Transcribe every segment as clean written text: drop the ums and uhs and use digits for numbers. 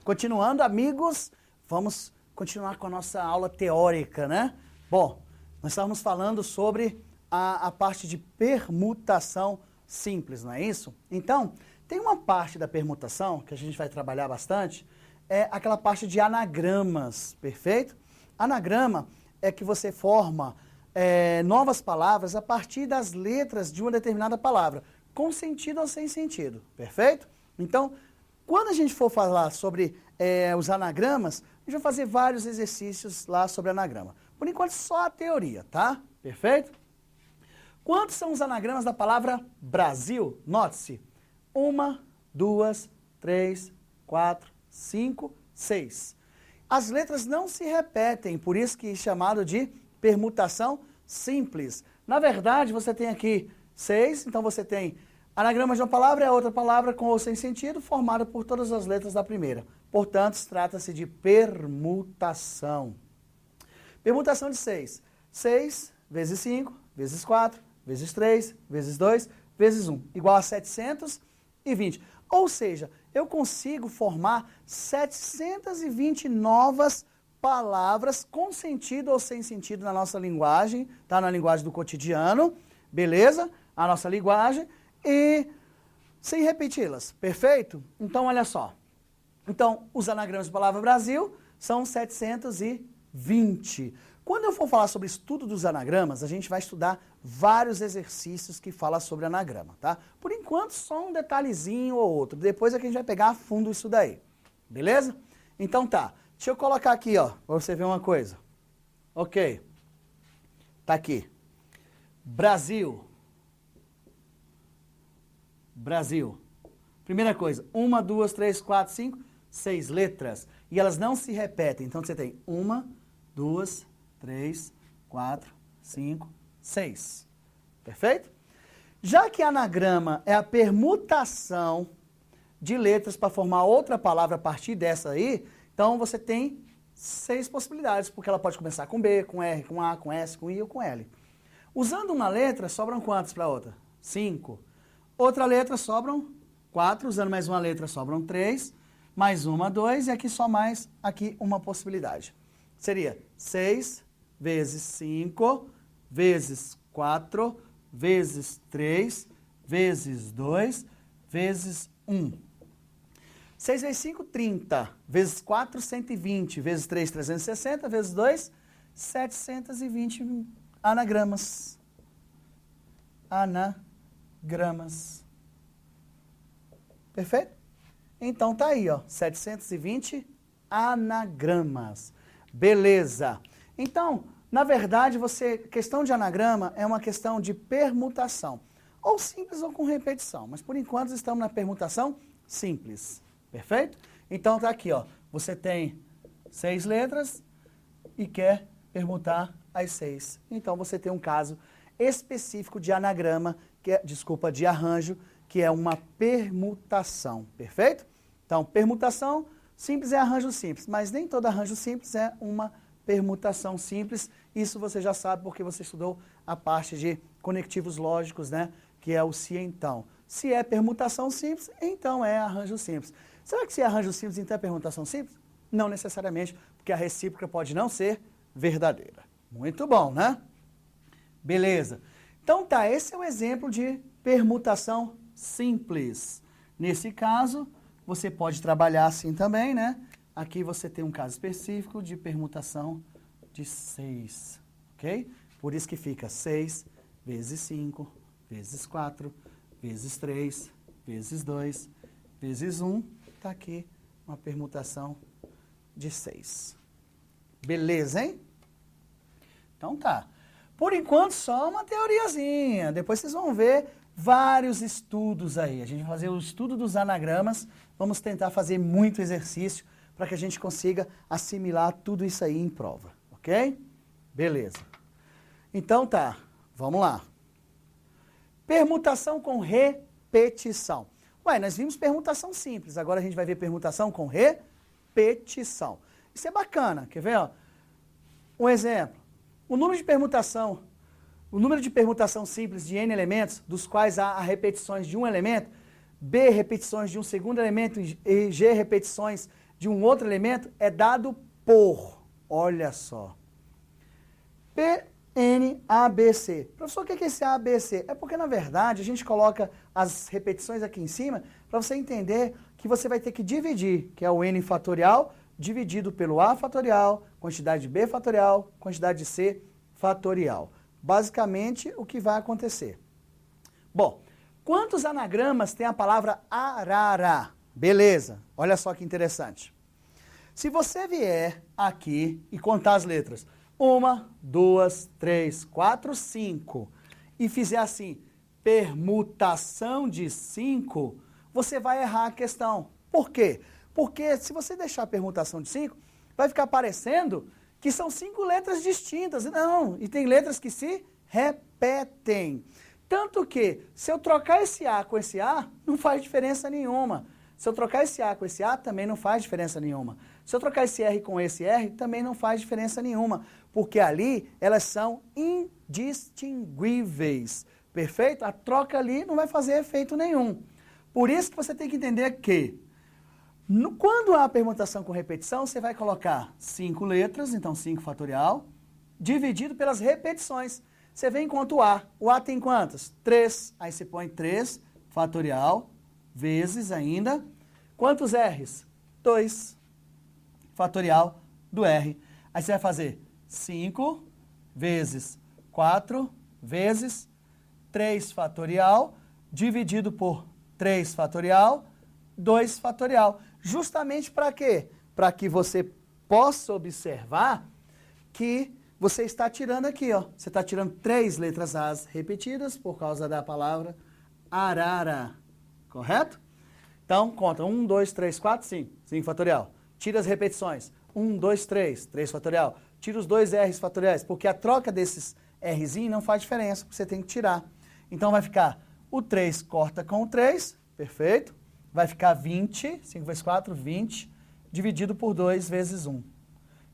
Continuando, amigos, vamos continuar com a nossa aula teórica, né? Bom, nós estávamos falando sobre a parte de permutação simples, não é isso? Então, tem uma parte da permutação que a gente vai trabalhar bastante, é aquela parte de anagramas, perfeito? Anagrama é que você forma novas palavras a partir das letras de uma determinada palavra, com sentido ou sem sentido, perfeito? Então, quando a gente for falar sobre os anagramas, a gente vai fazer vários exercícios lá sobre anagrama. Por enquanto, só a teoria, tá? Perfeito? Quantos são os anagramas da palavra Brasil? Note-se. 1, 2, 3, 4, 5, 6. As letras não se repetem, por isso que é chamado de permutação simples. Na verdade, você tem aqui 6, então você tem anagrama de uma palavra é outra palavra com ou sem sentido, formada por todas as letras da primeira. Portanto, trata-se de permutação. Permutação de 6. 6 vezes 5, vezes 4, vezes 3, vezes 2, vezes 1, igual a 720. Ou seja, eu consigo formar 720 novas palavras com sentido ou sem sentido na nossa linguagem, tá? Na linguagem do cotidiano, beleza? A nossa linguagem, e sem repeti-las, perfeito? Então, olha só. Então, os anagramas da palavra Brasil são 720. Quando eu for falar sobre estudo dos anagramas, a gente vai estudar vários exercícios que falam sobre anagrama, tá? Por enquanto, só um detalhezinho ou outro. Depois é que a gente vai pegar a fundo isso daí, beleza? Então tá, deixa eu colocar aqui, ó, pra você ver uma coisa. Ok, tá aqui. Brasil. Brasil. Primeira coisa, 1, 2, 3, 4, 5, 6 letras. E elas não se repetem. Então você tem 1, 2, 3, 4, 5, 6. Perfeito? Já que anagrama é a permutação de letras para formar outra palavra a partir dessa aí, então você tem 6 possibilidades, porque ela pode começar com B, com R, com A, com S, com I ou com L. Usando uma letra, sobram quantas para outra? 5. Outra letra, sobram 4. Usando mais uma letra, sobram 3. Mais uma, 2. E aqui só mais aqui uma possibilidade. Seria 6 vezes 5, vezes 4, vezes 3, vezes 2, vezes 1. 6 vezes 5, 30. Vezes 4, 120. Vezes 3, 360. Vezes 2, 720 anagramas. Anagramas. Perfeito? Então tá aí, ó, 720 anagramas. Beleza. Então, na verdade, questão de anagrama é uma questão de permutação. Ou simples ou com repetição. Mas por enquanto estamos na permutação simples. Perfeito? Então tá aqui, ó. Você tem 6 letras e quer permutar as 6. Então você tem um caso específico de anagrama, de arranjo, que é uma permutação. Perfeito? Então, permutação simples é arranjo simples, mas nem todo arranjo simples é uma permutação simples. Isso você já sabe porque você estudou a parte de conectivos lógicos, né? Que é o se então. Se é permutação simples, então é arranjo simples. Será que se é arranjo simples, então é permutação simples? Não necessariamente, porque a recíproca pode não ser verdadeira. Muito bom, né? Beleza. Então tá, esse é o exemplo de permutação simples. Nesse caso, você pode trabalhar assim também, né? Aqui você tem um caso específico de permutação de 6, ok? Por isso que fica 6 vezes 5, vezes 4, vezes 3, vezes 2, vezes 1. Tá aqui uma permutação de 6. Beleza, hein? Então tá. Por enquanto, só uma teoriazinha. Depois vocês vão ver vários estudos aí. A gente vai fazer o estudo dos anagramas. Vamos tentar fazer muito exercício para que a gente consiga assimilar tudo isso aí em prova. Ok? Beleza. Então tá. Vamos lá. Permutação com repetição. Ué, nós vimos permutação simples. Agora a gente vai ver permutação com repetição. Isso é bacana. Quer ver? Ó? Um exemplo. O número de permutação simples de n elementos, dos quais há repetições de um elemento, b repetições de um segundo elemento e g repetições de um outro elemento é dado por. Olha só. PNABC. Professor, o que é esse ABC? É porque, na verdade, a gente coloca as repetições aqui em cima para você entender que você vai ter que dividir, que é o N fatorial, dividido pelo A fatorial, quantidade de B fatorial, quantidade de C fatorial. Basicamente, o que vai acontecer. Bom, quantos anagramas tem a palavra arara? Beleza, olha só que interessante. Se você vier aqui e contar as letras, 1, 2, 3, 4, 5, e fizer assim, permutação de 5, você vai errar a questão. Por quê? Porque se você deixar a permutação de 5, vai ficar parecendo que são 5 letras distintas. Não, e tem letras que se repetem. Tanto que, se eu trocar esse A com esse A, não faz diferença nenhuma. Se eu trocar esse A com esse A, também não faz diferença nenhuma. Se eu trocar esse R com esse R, também não faz diferença nenhuma. Porque ali, elas são indistinguíveis. Perfeito? A troca ali não vai fazer efeito nenhum. Por isso que você tem que entender que, quando há permutação com repetição, você vai colocar 5 letras, então 5 fatorial, dividido pelas repetições. Você vem enquanto o A. O A tem quantas? 3. Aí você põe 3 fatorial, vezes ainda. Quantos R's? 2 fatorial do R. Aí você vai fazer 5 vezes 4 vezes 3 fatorial, dividido por 3 fatorial, 2 fatorial. Justamente para quê? Para que você possa observar que você está tirando aqui, ó. Você está tirando 3 letras A's repetidas por causa da palavra arara. Correto? Então, conta. 1, 2, 3, 4, 5. 5 fatorial. Tira as repetições. 1, 2, 3. 3 fatorial. Tira os 2 R's fatoriais, porque a troca desses R'zinhos não faz diferença. Você tem que tirar. Então, vai ficar o 3 corta com o 3. Perfeito. Vai ficar 20. 5 vezes 4, 20. Dividido por 2 vezes 1.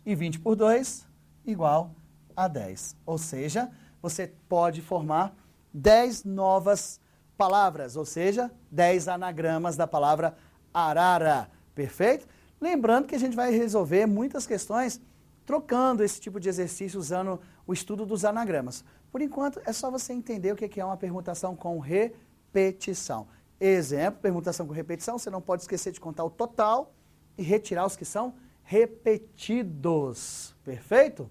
E 20 por 2 igual a 10. Ou seja, você pode formar 10 novas palavras, ou seja, 10 anagramas da palavra arara. Perfeito? Lembrando que a gente vai resolver muitas questões trocando esse tipo de exercício usando o estudo dos anagramas. Por enquanto, é só você entender o que é uma permutação com repetição. Exemplo, permutação com repetição, você não pode esquecer de contar o total e retirar os que são repetidos. Perfeito?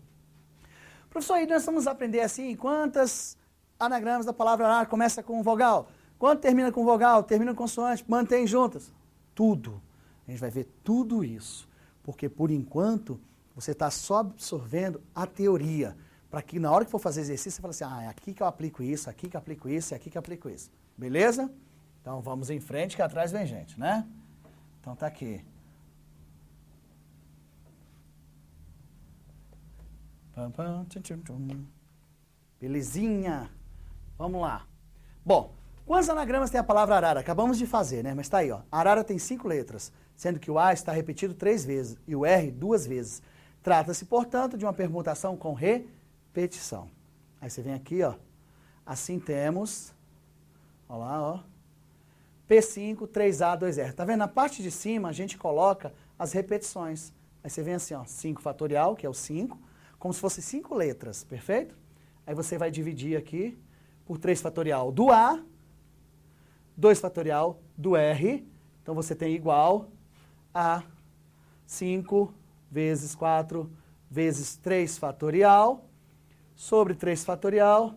Professor, aí nós vamos aprender assim, quantas anagramas da palavra arara começa com vogal? Quanto termina com vogal? Termina com consoante? Mantém juntas? Tudo. A gente vai ver tudo isso. Porque, por enquanto, você está só absorvendo a teoria. Para que na hora que for fazer exercício, você fala assim, é aqui que eu aplico isso, aqui que eu aplico isso, aqui que eu aplico isso. Beleza? Então, vamos em frente, que atrás vem gente, né? Então, tá aqui. Belezinha. Vamos lá. Bom, quantos anagramas tem a palavra arara? Acabamos de fazer, né? Mas tá aí, ó. Arara tem 5 letras, sendo que o A está repetido 3 vezes e o R 2 vezes. Trata-se, portanto, de uma permutação com repetição. Aí você vem aqui, ó. Assim temos, ó lá, ó. P5, 3A, 2R. Tá vendo? Na parte de cima, a gente coloca as repetições. Aí você vem assim, ó. 5 fatorial, que é o 5, como se fosse 5 letras, perfeito? Aí você vai dividir aqui por 3 fatorial do A, 2 fatorial do R. Então, você tem igual a 5 vezes 4 vezes 3 fatorial sobre 3 fatorial,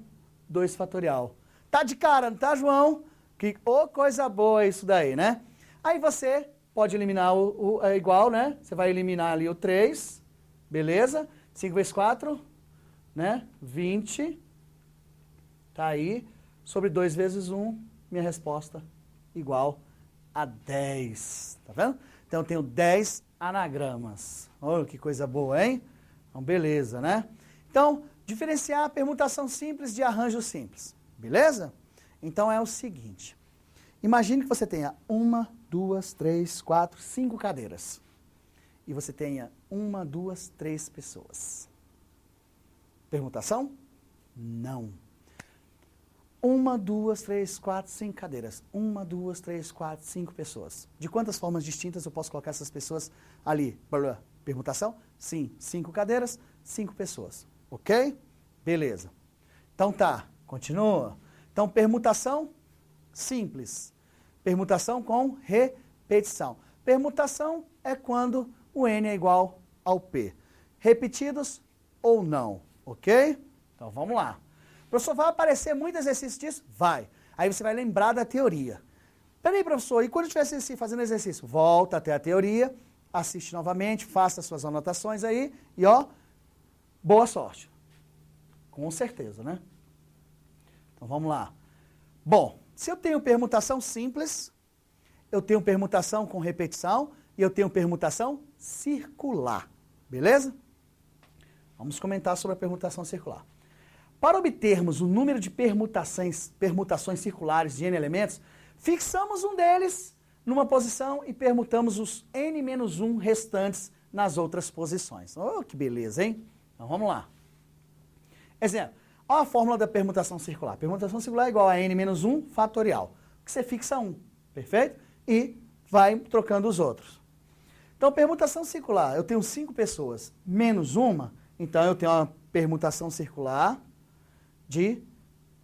2 fatorial. Tá de cara, não tá, João? Que coisa boa isso daí, né? Aí você pode eliminar o igual, né? Você vai eliminar ali o 3, beleza? 5 vezes 4, né? 20. Tá aí. Sobre 2 vezes 1, minha resposta igual a 10. Tá vendo? Então, eu tenho 10 anagramas. Olha que coisa boa, hein? Então, beleza, né? Então, diferenciar a permutação simples de arranjo simples. Beleza? Então, é o seguinte. Imagine que você tenha 1, 2, 3, 4, 5 cadeiras. E você tenha 1, 2, 3 pessoas. Permutação? Não. 1, 2, 3, 4, 5 cadeiras. 1, 2, 3, 4, 5 pessoas. De quantas formas distintas eu posso colocar essas pessoas ali? Permutação? Sim, 5 cadeiras, 5 pessoas. Ok? Beleza. Então tá, continua. Então, permutação simples. Permutação com repetição. Permutação é quando o N é igual ao P. Repetidos ou não, ok? Então vamos lá. Professor, vai aparecer muito exercício disso? Vai. Aí você vai lembrar da teoria. Peraí, professor, e quando estiver fazendo exercício? Volta até a teoria, assiste novamente, faça suas anotações aí e ó, boa sorte. Com certeza, né? Então vamos lá. Bom, se eu tenho permutação simples, eu tenho permutação com repetição e eu tenho permutação circular. Beleza? Vamos comentar sobre a permutação circular. Para obtermos o número de permutações circulares de n elementos, fixamos um deles numa posição e permutamos os n-1 restantes nas outras posições. Oh, que beleza, hein? Então vamos lá. Exemplo. Olha a fórmula da permutação circular. Permutação circular é igual a n-1 fatorial, que você fixa 1, perfeito? E vai trocando os outros. Então, permutação circular, eu tenho 5 pessoas menos uma, então eu tenho uma permutação circular de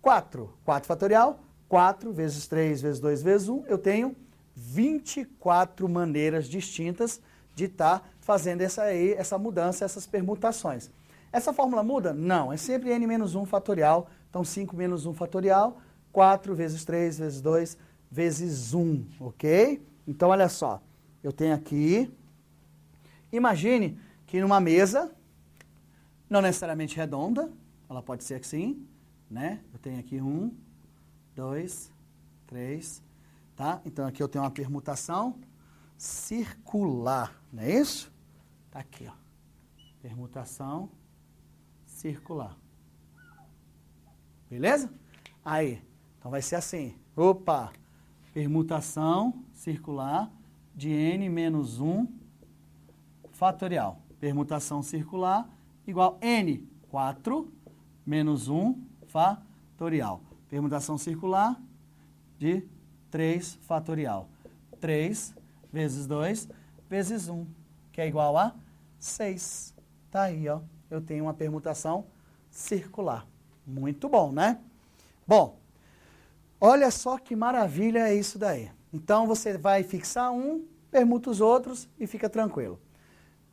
4. 4 fatorial, 4 vezes 3 vezes 2 vezes 1, eu tenho 24 maneiras distintas de estar fazendo essa mudança, essas permutações. Essa fórmula muda? Não, é sempre n-1 fatorial, então 5 menos 1 fatorial, 4 vezes 3 vezes 2 vezes 1, ok? Então, olha só, eu tenho aqui, imagine que numa mesa, não necessariamente redonda, ela pode ser assim, né? Eu tenho aqui 1, 2, 3, tá? Então, aqui eu tenho uma permutação circular, não é isso? Tá aqui, ó, permutação circular. Beleza? Aí, então vai ser assim, opa, permutação circular de n-1 fatorial. Permutação circular igual n, 4 menos 1 fatorial. Permutação circular de 3 fatorial. 3 vezes 2 vezes 1, que é igual a 6. Tá aí, ó. Eu tenho uma permutação circular. Muito bom, né? Bom, olha só que maravilha é isso daí. Então, você vai fixar um, permuta os outros e fica tranquilo.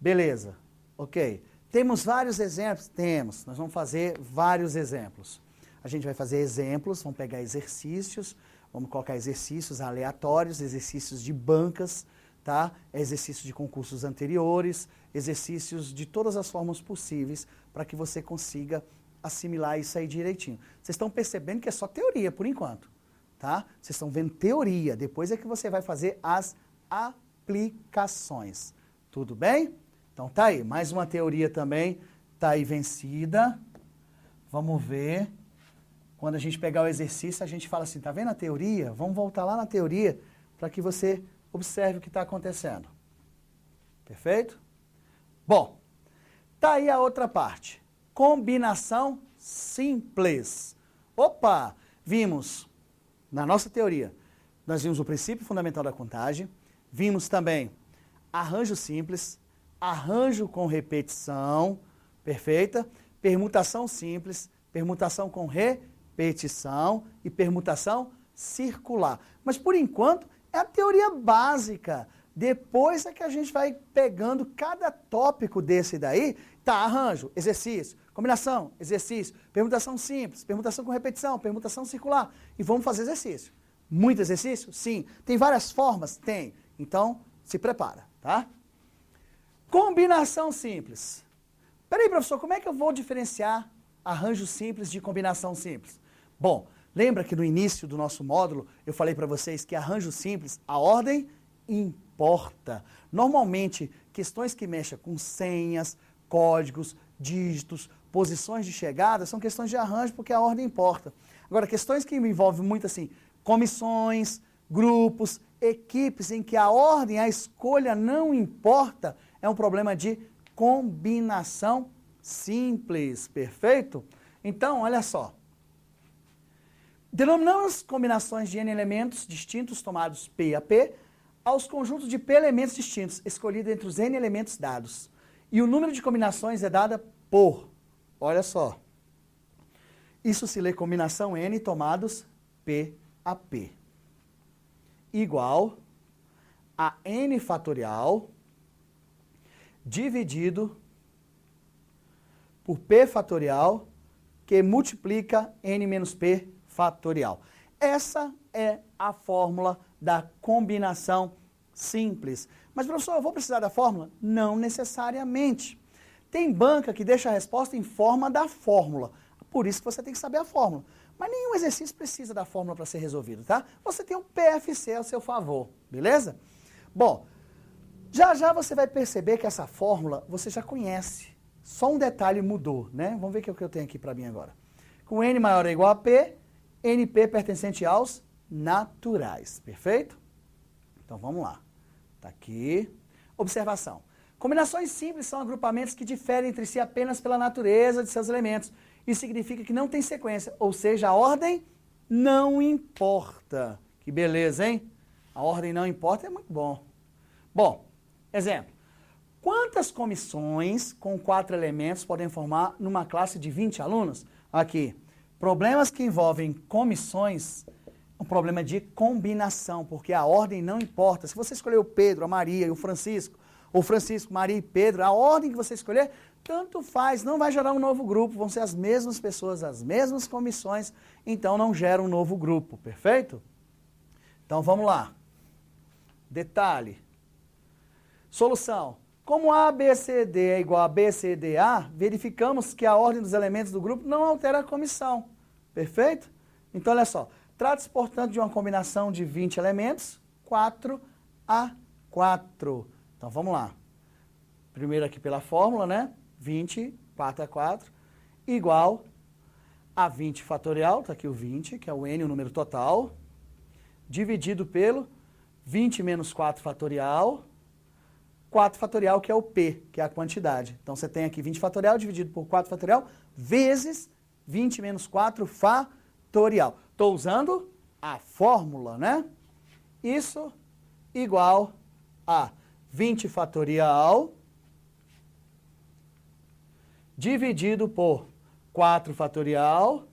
Beleza, ok. Temos vários exemplos? Temos. Nós vamos fazer vários exemplos. A gente vai fazer exemplos, vamos pegar exercícios, vamos colocar exercícios aleatórios, exercícios de bancas, tá? Exercícios de concursos anteriores, exercícios de todas as formas possíveis para que você consiga assimilar isso aí direitinho. Vocês estão percebendo que é só teoria por enquanto, tá? Vocês estão vendo teoria, depois é que você vai fazer as aplicações. Tudo bem? Então tá aí, mais uma teoria também tá aí vencida. Vamos ver. Quando a gente pegar o exercício, a gente fala assim, tá vendo a teoria? Vamos voltar lá na teoria para que você observe o que está acontecendo. Perfeito? Bom, tá aí a outra parte. Combinação simples. Opa! Vimos, na nossa teoria, nós vimos o princípio fundamental da contagem, vimos também arranjo simples, arranjo com repetição, perfeita, permutação simples, permutação com repetição e permutação circular. Mas, por enquanto, é a teoria básica. Depois é que a gente vai pegando cada tópico desse daí, tá, arranjo, exercício, combinação, exercício, permutação simples, permutação com repetição, permutação circular. E vamos fazer exercício. Muito exercício? Sim. Tem várias formas? Tem. Então, se prepara, tá? Combinação simples. Peraí, professor, como é que eu vou diferenciar arranjo simples de combinação simples? Bom, lembra que no início do nosso módulo eu falei para vocês que arranjo simples, a ordem importa. Normalmente, questões que mexem com senhas, códigos, dígitos, posições de chegada, são questões de arranjo porque a ordem importa. Agora, questões que envolvem muito assim, comissões, grupos, equipes em que a ordem, a escolha não importa, é um problema de combinação simples, perfeito? Então, olha só. Denominamos combinações de N elementos distintos tomados P a P aos conjuntos de P elementos distintos, escolhidos entre os N elementos dados. E o número de combinações é dada por, olha só, isso se lê combinação N tomados P a P, igual a N fatorial dividido por P fatorial, que multiplica N menos P fatorial. Essa é a fórmula da combinação simples. Mas, professor, eu vou precisar da fórmula? Não necessariamente. Tem banca que deixa a resposta em forma da fórmula. Por isso que você tem que saber a fórmula. Mas nenhum exercício precisa da fórmula para ser resolvido, tá? Você tem um PFC ao seu favor, beleza? Bom, já já você vai perceber que essa fórmula você já conhece. Só um detalhe mudou, né? Vamos ver o que eu tenho aqui para mim agora. Com N maior ou igual a P, NP pertencente aos naturais, perfeito? Então vamos lá. Está aqui. Observação. Combinações simples são agrupamentos que diferem entre si apenas pela natureza de seus elementos. Isso significa que não tem sequência, ou seja, a ordem não importa. Que beleza, hein? A ordem não importa é muito bom. Bom, exemplo. Quantas comissões com 4 elementos podem formar numa classe de 20 alunos? Aqui, problemas que envolvem comissões, um problema de combinação, porque a ordem não importa. Se você escolher o Pedro, a Maria e o Francisco, Maria e Pedro, a ordem que você escolher, tanto faz, não vai gerar um novo grupo, vão ser as mesmas pessoas, as mesmas comissões, então não gera um novo grupo, perfeito? Então vamos lá. Detalhe. Solução. Como ABCD é igual a BCDA, verificamos que a ordem dos elementos do grupo não altera a comissão. Perfeito? Então, olha só. Trata-se, portanto, de uma combinação de 20 elementos, 4 a 4. Então, vamos lá. Primeiro aqui pela fórmula, né? 20, 4 a 4, igual a 20 fatorial, está aqui o 20, que é o N, o número total, dividido pelo 20 menos 4 fatorial, 4 fatorial, que é o P, que é a quantidade. Então, você tem aqui 20 fatorial dividido por 4 fatorial, vezes 20 menos 4 fatorial. Estou usando a fórmula, né? Isso igual a 20 fatorial dividido por 4 fatorial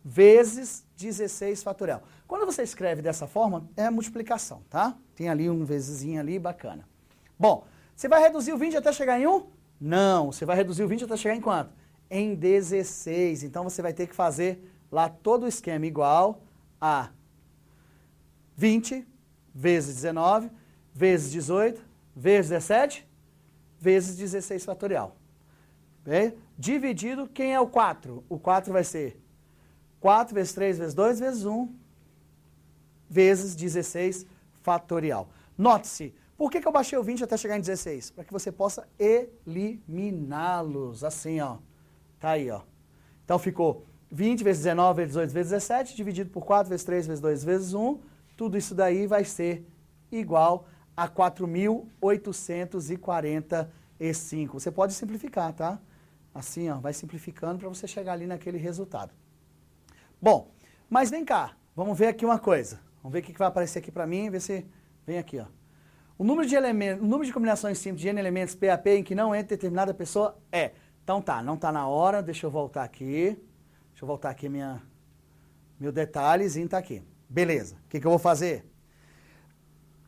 vezes 16 fatorial. Quando você escreve dessa forma, é a multiplicação, tá? Tem ali um vezesinho ali, bacana. Bom, você vai reduzir o 20 até chegar em 1? Não, você vai reduzir o 20 até chegar em quanto? Em 16. Então, você vai ter que fazer lá todo o esquema igual a 20 vezes 19, vezes 18, vezes 17, vezes 16 fatorial. Bem? Dividido, quem é o 4? O 4 vai ser 4 vezes 3 vezes 2 vezes 1, vezes 16 fatorial. Note-se, por que eu baixei o 20 até chegar em 16? Para que você possa eliminá-los. Assim, ó. Tá aí, ó. Então ficou 20 vezes 19 vezes 18 vezes 17, dividido por 4 vezes 3 vezes 2 vezes 1. Tudo isso daí vai ser igual a 4.845. Você pode simplificar, tá? Assim, ó, vai simplificando para você chegar ali naquele resultado. Bom, mas vem cá. Vamos ver aqui uma coisa. Vamos ver o que vai aparecer aqui para mim. Ver se vem aqui, ó. O número de elementos, o número de combinações simples de N elementos PAP em que não entra determinada pessoa é. Então tá, não tá na hora, deixa eu voltar aqui. Deixa eu voltar aqui meu detalhezinho tá aqui. Beleza, o que eu vou fazer?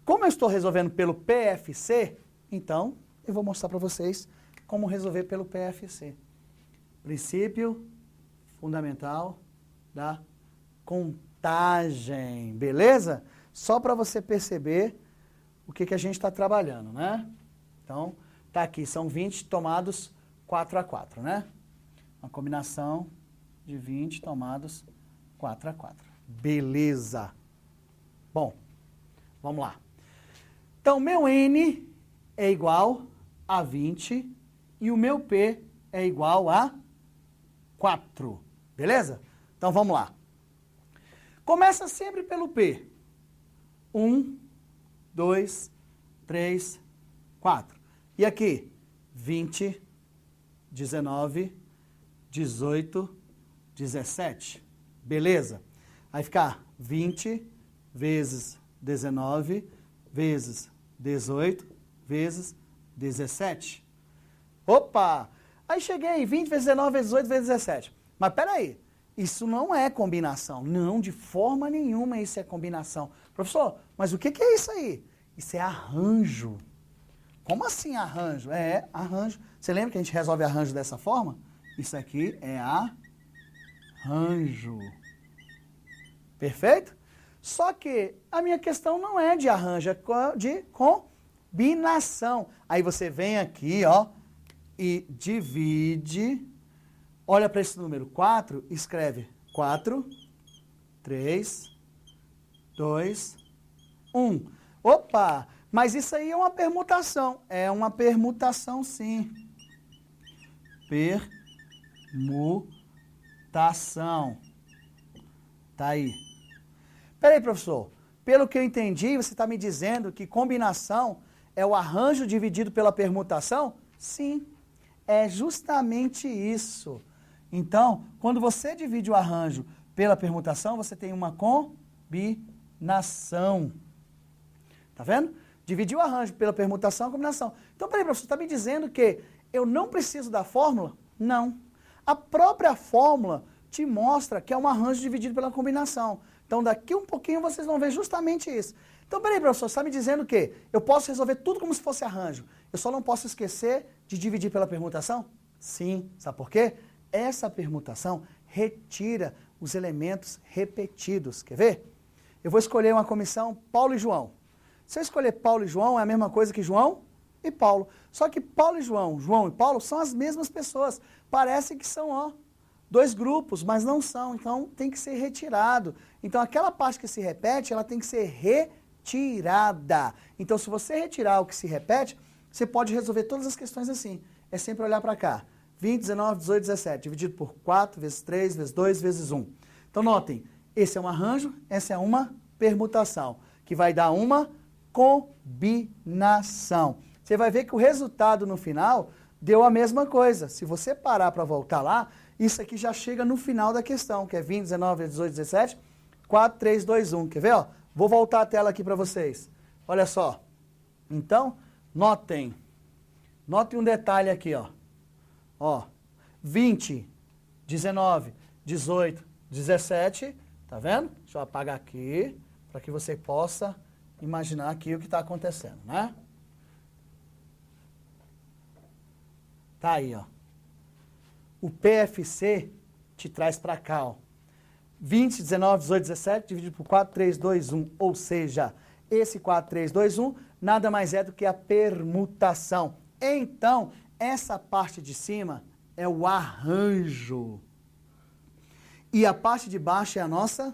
Como eu estou resolvendo pelo PFC, então eu vou mostrar para vocês como resolver pelo PFC. Princípio fundamental da contagem, beleza? Só para você perceber o que a gente está trabalhando, né? Então, tá aqui, são 20 tomados 4 a 4, né? Uma combinação de 20 tomados 4 a 4. Beleza. Bom, vamos lá. Então, meu N é igual a 20 e o meu P é igual a 4. Beleza? Então, vamos lá. Começa sempre pelo P. 1, 2, 3, 4. E aqui, 20, 19, 18, 17. Beleza? Aí fica 20 vezes 19 vezes 18 vezes 17. Opa! Aí cheguei, 20 vezes 19 vezes 18 vezes 17. Mas peraí, isso não é combinação. Não, de forma nenhuma isso é combinação. Professor, mas o que é isso aí? Isso é arranjo. Como assim arranjo? É, arranjo. Você lembra que a gente resolve arranjo dessa forma? Isso aqui é arranjo. Perfeito? Só que a minha questão não é de arranjo, é de combinação. Aí você vem aqui, ó, e divide. Olha para esse número 4, escreve 4, 3, 2, 1. Opa! Mas isso aí é uma permutação. É uma permutação, sim. Permutação. Tá aí. Peraí, professor. Pelo que eu entendi, você está me dizendo que combinação é o arranjo dividido pela permutação? Sim. É justamente isso. Então, quando você divide o arranjo pela permutação, você tem uma combinação. Tá vendo? Dividir o arranjo pela permutação é combinação. Então, peraí, professor, está me dizendo que eu não preciso da fórmula? Não. A própria fórmula te mostra que é um arranjo dividido pela combinação. Então, daqui um pouquinho vocês vão ver justamente isso. Então, peraí, professor, você está me dizendo que eu posso resolver tudo como se fosse arranjo. Eu só não posso esquecer de dividir pela permutação? Sim. Sabe por quê? Essa permutação retira os elementos repetidos. Quer ver? Eu vou escolher uma comissão Paulo e João. Se eu escolher Paulo e João, é a mesma coisa que João e Paulo. Só que Paulo e João, João e Paulo são as mesmas pessoas. Parece que são, ó, dois grupos, mas não são. Então, tem que ser retirado. Então, aquela parte que se repete, ela tem que ser retirada. Então, se você retirar o que se repete, você pode resolver todas as questões assim. É sempre olhar para cá. 20, 19, 18, 17, dividido por 4, vezes 3, vezes 2, vezes 1. Então, notem, esse é um arranjo, essa é uma permutação, que vai dar uma combinação. Você vai ver que o resultado no final deu a mesma coisa. Se você parar para voltar lá, isso aqui já chega no final da questão, que é 20, 19, 18, 17, 4, 3, 2, 1. Quer ver? Ó? Vou voltar a tela aqui para vocês. Olha só. Então, notem um detalhe aqui, ó. Ó, 20, 19, 18, 17, tá vendo? Deixa eu apagar aqui, para que você possa imaginar aqui o que está acontecendo, né? Tá aí, ó. O PFC te traz para cá, ó. 20, 19, 18, 17, dividido por 4, 3, 2, 1. Ou seja, esse 4, 3, 2, 1 nada mais é do que a permutação. Então, essa parte de cima é o arranjo. E a parte de baixo é a nossa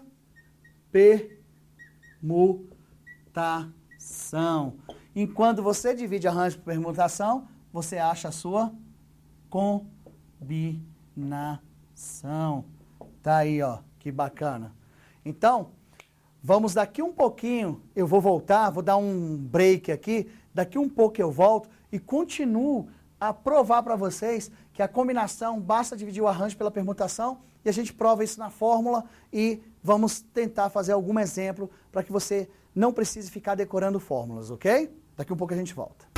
permutação. Enquanto você divide arranjo por permutação, você acha a sua combinação. Tá aí, ó, que bacana. Então, vamos daqui um pouquinho, eu vou voltar, vou dar um break aqui, daqui um pouco eu volto e continuo a provar para vocês que a combinação basta dividir o arranjo pela permutação e a gente prova isso na fórmula e vamos tentar fazer algum exemplo para que você não precise ficar decorando fórmulas, ok? Daqui um pouco a gente volta.